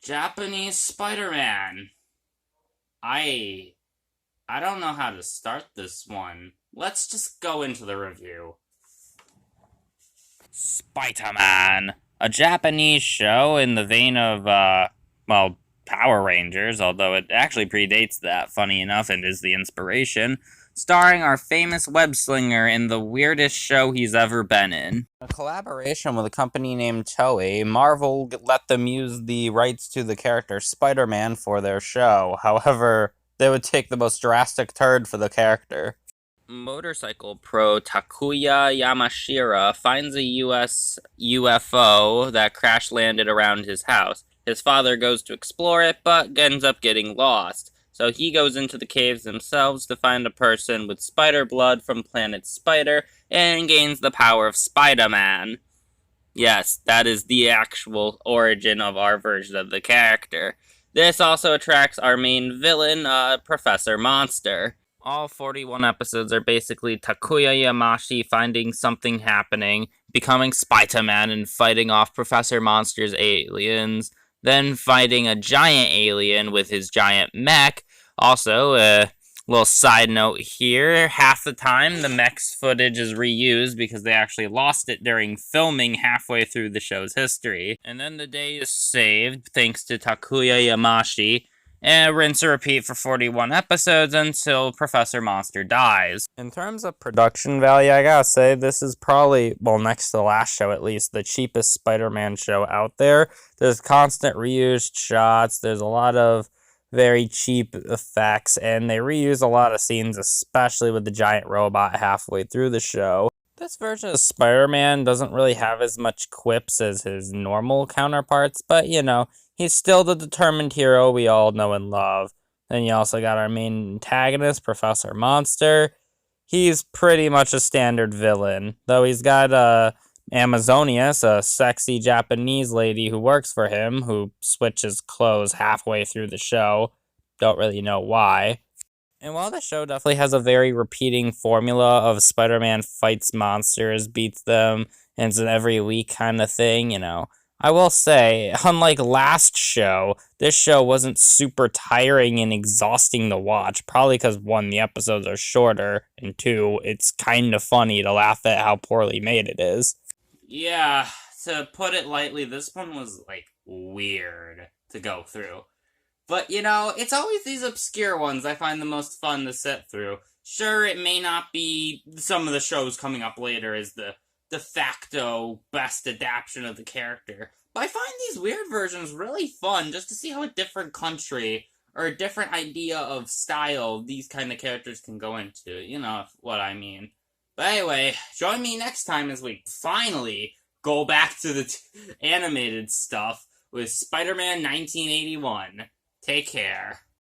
Japanese Spider-Man. I I don't know how to start this one. Let's just go into the review. Spider-Man, a Japanese show in the vein of Power Rangers, although it actually predates that, funny enough, and is the inspiration, starring our famous web-slinger in the weirdest show he's ever been in. A collaboration with a company named Toei, Marvel let them use the rights to the character Spider-Man for their show. However, they would take the most drastic turn for the character. Motorcycle pro Takuya Yamashita finds a US UFO that crash landed around his house. His father goes to explore it, but ends up getting lost. So he goes into the caves themselves to find a person with spider blood from Planet Spider and gains the power of Spider-Man. Yes, that is the actual origin of our version of the character. This also attracts our main villain, Professor Monster. All 41 episodes are basically Takuya Yamashita finding something happening, becoming Spider-Man and fighting off Professor Monster's aliens, then fighting a giant alien with his giant mech. Also, a little side note here, half the time the mech's footage is reused because they actually lost it during filming halfway through the show's history. And then the day is saved thanks to Takuya Yamashita, and rinse and repeat for 41 episodes until Professor Monster dies. In terms of production value, I gotta say, this is probably, well, next to the last show at least, the cheapest Spider-Man show out there. There's constant reused shots, there's a lot of very cheap effects, and they reuse a lot of scenes, especially with the giant robot halfway through the show. This version of Spider-Man doesn't really have as much quips as his normal counterparts, but, you know, he's still the determined hero we all know and love. Then you also got our main antagonist, Professor Monster. He's pretty much a standard villain, though he's got Amazonius, a sexy Japanese lady who works for him, who switches clothes halfway through the show. Don't really know why. And while the show definitely has a very repeating formula of Spider-Man fights monsters, beats them, and it's an every week kind of thing, you know, I will say, unlike last show, this show wasn't super tiring and exhausting to watch, probably because one, the episodes are shorter, and two, it's kind of funny to laugh at how poorly made it is. Yeah, to put it lightly, this one was, weird to go through. But, you know, it's always these obscure ones I find the most fun to sit through. Sure, it may not be some of the shows coming up later as the de facto best adaptation of the character, but I find these weird versions really fun just to see how a different country or a different idea of style these kind of characters can go into. You know what I mean. But anyway, join me next time as we finally go back to the animated stuff with Spider-Man 1981. Take care.